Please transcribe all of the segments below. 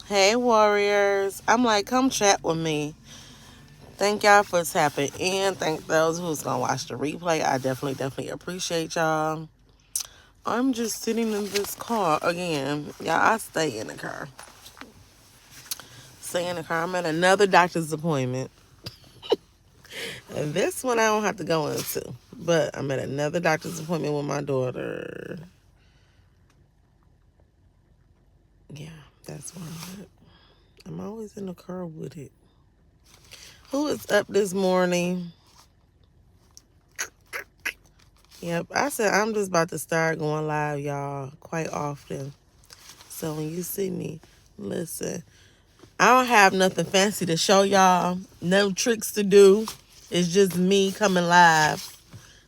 Hey, warriors. I'm like, come chat with me. Thank y'all for tapping in. Thank those who's going to watch the replay. I definitely appreciate y'all. I'm just sitting in this car again. Y'all, I stay in the car. Stay in the car. I'm at another doctor's appointment. And this one I don't have to go into. But I'm at another doctor's appointment with my daughter. Yeah, that's where I'm at. I'm always in the car with it. Who is up this morning? Yep, I said I'm just about to start going live, y'all, quite often. So when you see me, listen, I don't have nothing fancy to show y'all, no tricks to do. It's just me coming live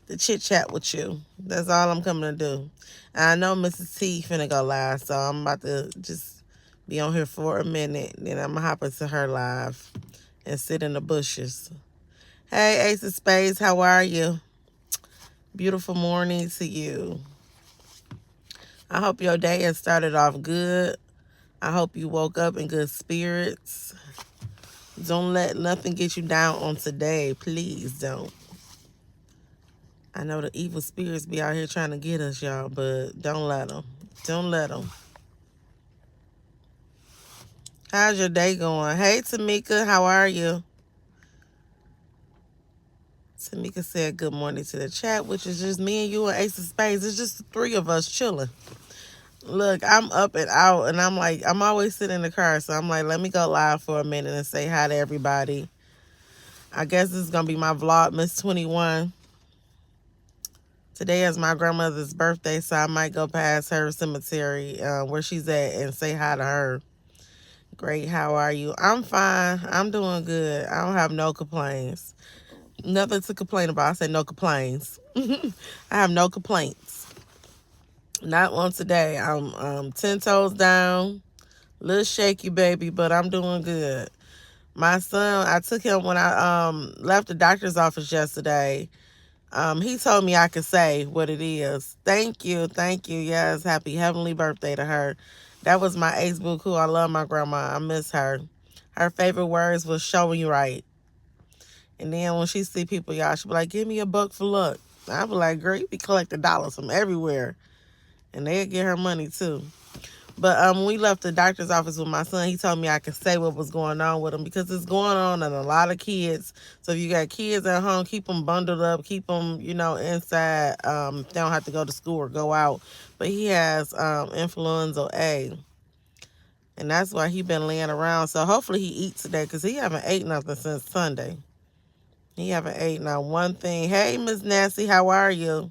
to chit chat with you. That's all I'm coming to do. And I know Mrs. T finna go live, so I'm about to just be on here for a minute. Then I'm gonna hop into her live and sit in the bushes. Hey, Ace of Spades, how are you? Beautiful morning to you. I hope your day has started off good. I hope you woke up in good spirits. Don't let nothing get you down on today. Please don't. I know the evil spirits be out here trying to get us, y'all, but don't let them. Don't let them. How's your day going? Hey, Tamika, how are you? Tamika said good morning to the chat, which is just me and you and Ace of Spades. It's just the three of us chilling. Look, I'm up and out, and I'm like, I'm always sitting in the car, so I'm like, let me go live for a minute and say hi to everybody. I guess this is going to be my Vlogmas 21. Today is my grandmother's birthday, so I might go past her cemetery where she's at and say hi to her. Great, how are you? I'm fine. I'm doing good. I don't have no complaints. Nothing to complain about. I say no complaints. I have no complaints. Not one today. I'm 10 toes down, a little shaky, baby, but I'm doing good. My son, I took him when I left the doctor's office yesterday. He told me I could say what it is. Thank you, thank you. Yes, happy heavenly birthday to her. That was my ace book who I love my grandma. I miss her. Her favorite words was show me right. And then when she see people, y'all, she be like, give me a buck for luck. I be like, girl, you be collecting dollars from everywhere. And they'll get her money too. But when we left the doctor's office with my son, he told me I could say what was going on with him because it's going on in a lot of kids. So if you got kids at home, keep them bundled up, keep them, inside. They don't have to go to school or go out. But he has influenza A, and that's why he been laying around. So hopefully he eats today because he haven't ate nothing since Sunday. He haven't ate not one thing. Hey, Miss Nancy, how are you?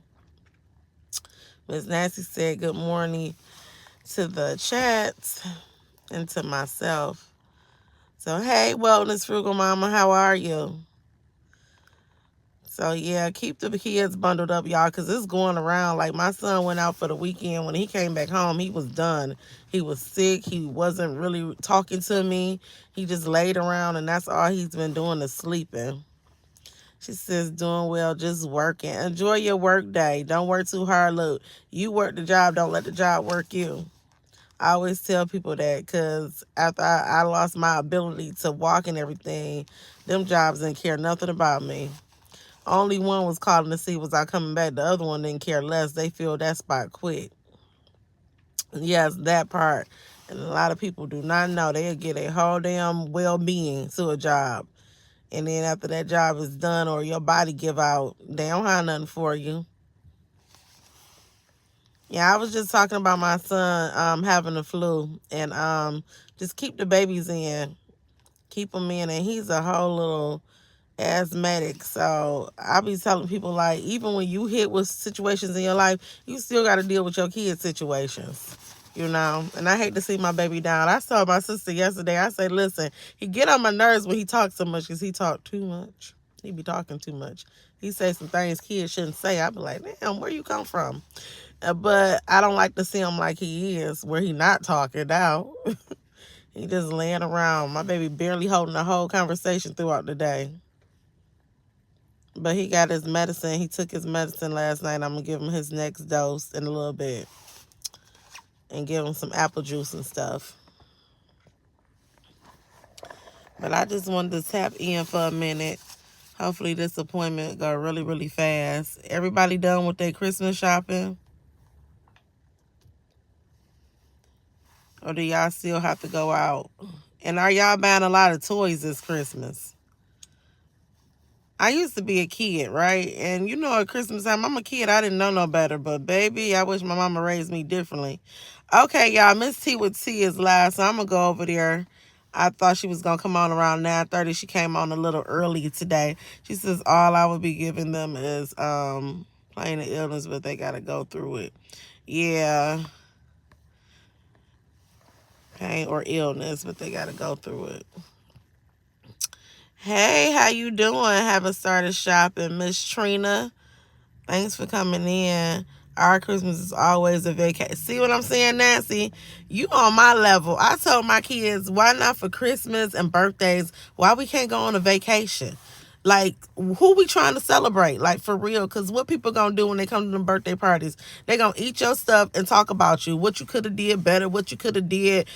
Miss Nancy said good morning to the chat and to myself. So, hey, Wellness Frugal Mama, how are you? So, yeah, keep the kids bundled up, y'all, because it's going around. Like, my son went out for the weekend. When he came back home, he was done. He was sick. He wasn't really talking to me. He just laid around, and that's all he's been doing is sleeping. She says, doing well, just working. Enjoy your work day. Don't work too hard. Look, you work the job. Don't let the job work you. I always tell people that because after I lost my ability to walk and everything, them jobs didn't care nothing about me. Only one was calling to see was I coming back. The other one didn't care less. They filled that spot quick. Yes, that part. And a lot of people do not know. They'll get a whole damn well-being to a job. And then after that job is done or your body give out, they don't have nothing for you. Yeah, I was just talking about my son having the flu. And just keep the babies in. Keep them in. And he's a whole little asthmatic. So I be telling people, like, even when you hit with situations in your life, you still got to deal with your kids' situations. And I hate to see my baby down. I saw my sister yesterday. I said, listen, he get on my nerves when he talks so much because he talk too much. He be talking too much. He say some things kids shouldn't say. I be like, damn, where you come from? But I don't like to see him like he is, where he not talking now. He just laying around. My baby barely holding the whole conversation throughout the day. But he got his medicine. He took his medicine last night. I'm going to give him his next dose in a little bit. And give him some apple juice and stuff. But I just wanted to tap in for a minute. Hopefully this appointment go really, really fast. Everybody done with their Christmas shopping? Or do y'all still have to go out? And are y'all buying a lot of toys this Christmas? I used to be a kid, right? And you know, at Christmas time, I'm a kid. I didn't know no better. But baby, I wish my mama raised me differently. Okay, y'all, Miss T with T is live, so I'm going to go over there. I thought she was going to come on around 9:30. She came on a little early today. She says all I would be giving them is plain illness, but they got to go through it. Yeah, pain or illness, but they got to go through it. Hey, how you doing? Haven't started shopping, Miss Trina. Thanks for coming in. Our Christmas is always a vacation. See what I'm saying, Nancy? You on my level. I told my kids, why not for Christmas and birthdays? Why we can't go on a vacation? Like, who we trying to celebrate? Like, for real. Because what people going to do when they come to them birthday parties? They going to eat your stuff and talk about you. What you could have did better. What you could have did,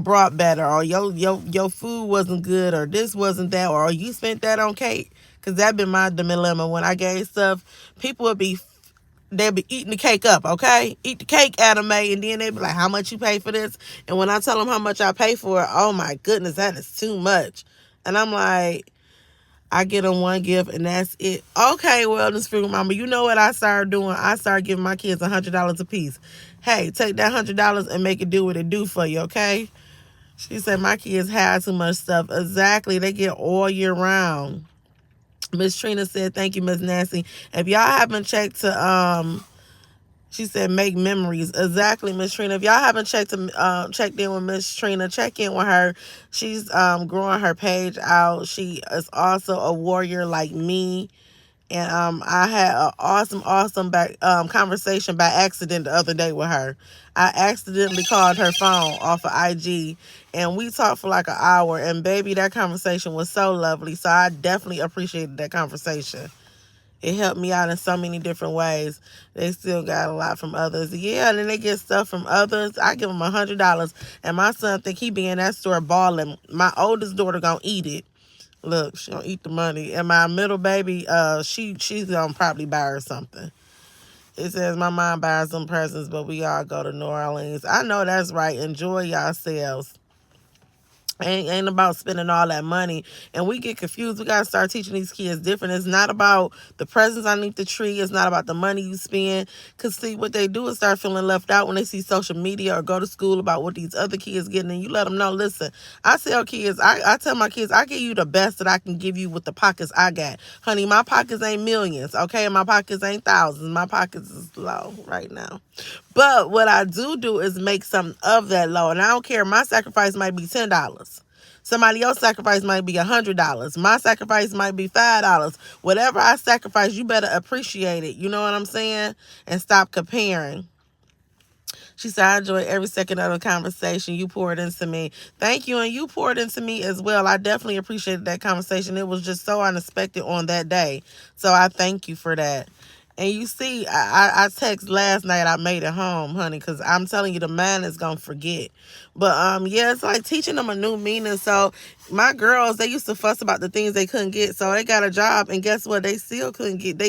brought better. Or your food wasn't good. Or this wasn't that. Or you spent that on cake. Because that been my dilemma. When I gave stuff, people would be... They'll be eating the cake up, okay? Eat the cake, Anime, and then they be like, how much you pay for this? And when I tell them how much I pay for it, oh my goodness, that is too much. And I'm like, I get them one gift and that's it. Okay, well, this Frugal Mama, you know what I started doing? I started giving my kids $100 a piece. Hey, take that $100 and make it do what it do for you, okay? She said my kids have too much stuff. Exactly, they get all year round. Miss Trina said, thank you, Miss Nancy. If y'all haven't checked to, she said, make memories. Exactly, Miss Trina. If y'all haven't checked in with Miss Trina, check in with her. She's growing her page out. She is also a warrior like me. And I had an awesome conversation by accident the other day with her. I accidentally called her phone off of IG, and we talked for like an hour. And baby, that conversation was so lovely. So I definitely appreciated that conversation. It helped me out in so many different ways. They still got a lot from others. Yeah, and then they get stuff from others. I give them $100, and my son think he be in that store balling. My oldest daughter gonna eat it. Look, she gonna eat the money. And my middle baby, she's gonna probably buy her something. It says my mom buys some presents, but we all go to New Orleans. I know that's right. Enjoy yourselves. Ain't about spending all that money. And we get confused. We got to start teaching these kids different. It's not about the presents underneath the tree. It's not about the money you spend. Because, see, what they do is start feeling left out when they see social media or go to school about what these other kids getting. And you let them know, listen, I tell kids, I tell my kids, I give you the best that I can give you with the pockets I got. Honey, my pockets ain't millions, okay? My pockets ain't thousands. My pockets is low right now. But what I do is make something of that low. And I don't care. My sacrifice might be $10. Somebody else's sacrifice might be $100. My sacrifice might be $5. Whatever I sacrifice, you better appreciate it. You know what I'm saying? And stop comparing. She said, I enjoy every second of the conversation. You poured into me. Thank you. And you poured into me as well. I definitely appreciated that conversation. It was just so unexpected on that day. So I thank you for that. And you see, I text last night, I made it home, honey, because I'm telling you, the man is going to forget. But, yeah, it's like teaching them a new meaning. So my girls, they used to fuss about the things they couldn't get. So they got a job, and guess what? They still couldn't get.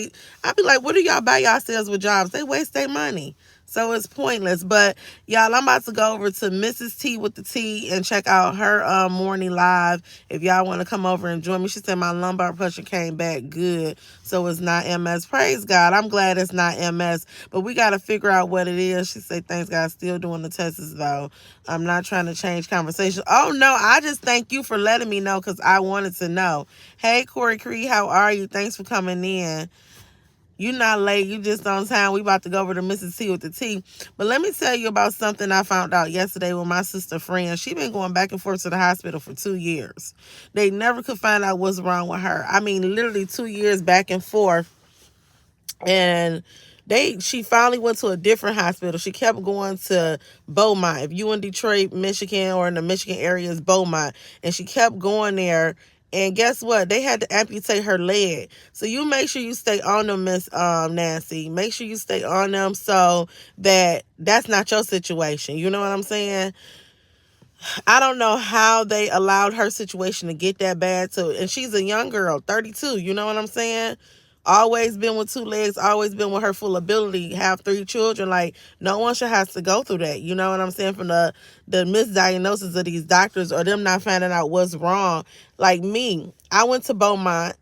I'd be like, what do y'all buy yourselves with jobs? They waste their money. So it's pointless. But, y'all, I'm about to go over to Mrs. T with the T and check out her morning live. If y'all want to come over and join me. She said my lumbar puncture came back good. So it's not MS. Praise God. I'm glad it's not MS. But we got to figure out what it is. She said, thanks, God. Still doing the tests, though. I'm not trying to change conversation. Oh, no. I just thank you for letting me know because I wanted to know. Hey, Corey Cree, how are you? Thanks for coming in. You not late. You just on time. We about to go over to Mrs. T with the T. But let me tell you about something I found out yesterday with my sister friend. She been going back and forth to the hospital for 2 years. They never could find out what's wrong with her. I mean, literally 2 years back and forth. And she finally went to a different hospital. She kept going to Beaumont. If you in Detroit, Michigan, or in the Michigan area, is Beaumont. And she kept going there. And guess what? They had to amputate her leg. So you make sure you stay on them, Miss Nancy. Make sure you stay on them so that that's not your situation. You know what I'm saying? I don't know how they allowed her situation to get that bad. So, and she's a young girl, 32. You know what I'm saying? Always been with two legs, always been with her full ability, have three children. Like, no one should have to go through that. You know what I'm saying? From the misdiagnosis of these doctors or them not finding out what's wrong. Like me, I went to Beaumont,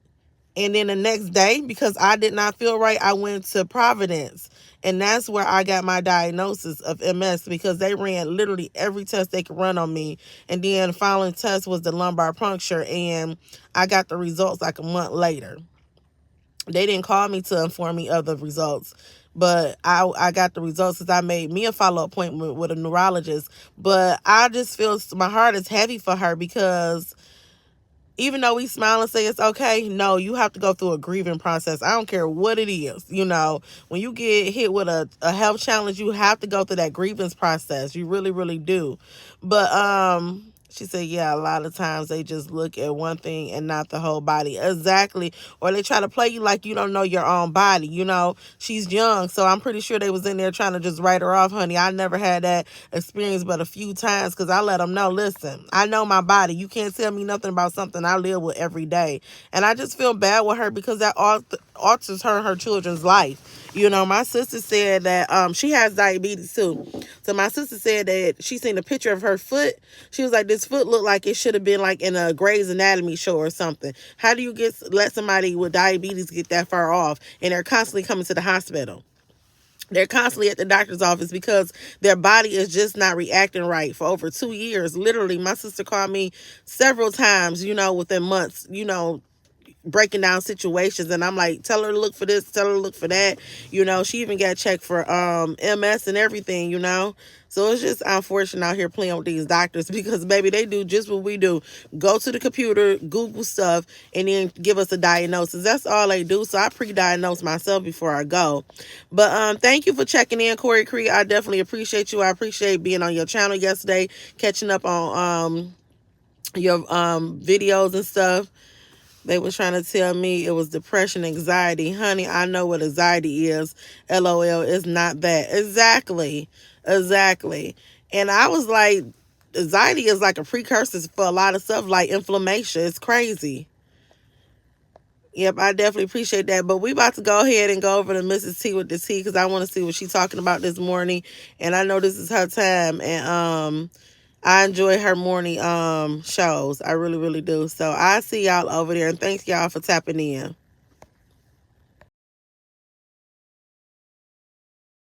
and then the next day, because I did not feel right, I went to Providence. And that's where I got my diagnosis of MS, because they ran literally every test they could run on me. And then the following test was the lumbar puncture, and I got the results like a month later. They didn't call me to inform me of the results, but I got the results because I made me a follow-up appointment with a neurologist. But I just feel my heart is heavy for her, because even though we smile and say it's okay, no, you have to go through a grieving process. I don't care what it is. You know, when you get hit with a health challenge, you have to go through that grievance process. You really, really do. But she said, yeah, a lot of times they just look at one thing and not the whole body. Exactly. Or they try to play you like you don't know your own body. You know, she's young, so I'm pretty sure they was in there trying to just write her off, honey. I never had that experience but a few times, because I let them know, listen, I know my body. You can't tell me nothing about something I live with every day. And I just feel bad with her, because that alters her and her children's life. You know, my sister said that she has diabetes too. So my sister said that she seen a picture of her foot. She was like, this foot looked like it should have been like in a Grey's Anatomy show or something. How do you let somebody with diabetes get that far off? And they're constantly coming to the hospital. They're constantly at the doctor's office because their body is just not reacting right for over 2 years. Literally, my sister called me several times, you know, within months, you know, breaking down situations, and I'm like, tell her to look for this, tell her to look for that. You know, she even got checked for MS and everything, you know. So it's just unfortunate out here playing with these doctors, because baby, they do just what we do. Go to the computer, Google stuff, and then give us a diagnosis. That's all they do. So I pre-diagnose myself before I go. But thank you for checking in, Corey Cree. I definitely appreciate you. I appreciate being on your channel yesterday, catching up on your videos and stuff. They was trying to tell me it was depression, anxiety. Honey, I know what anxiety is. LOL, it's not that. Exactly. Exactly. And I was like, anxiety is like a precursor for a lot of stuff, like inflammation. It's crazy. Yep, I definitely appreciate that. But we about to go ahead and go over to Mrs. T with the T, because I want to see what she's talking about this morning. And I know this is her time. And I enjoy her morning shows. I really, really do. So I see y'all over there, and thanks y'all for tapping in.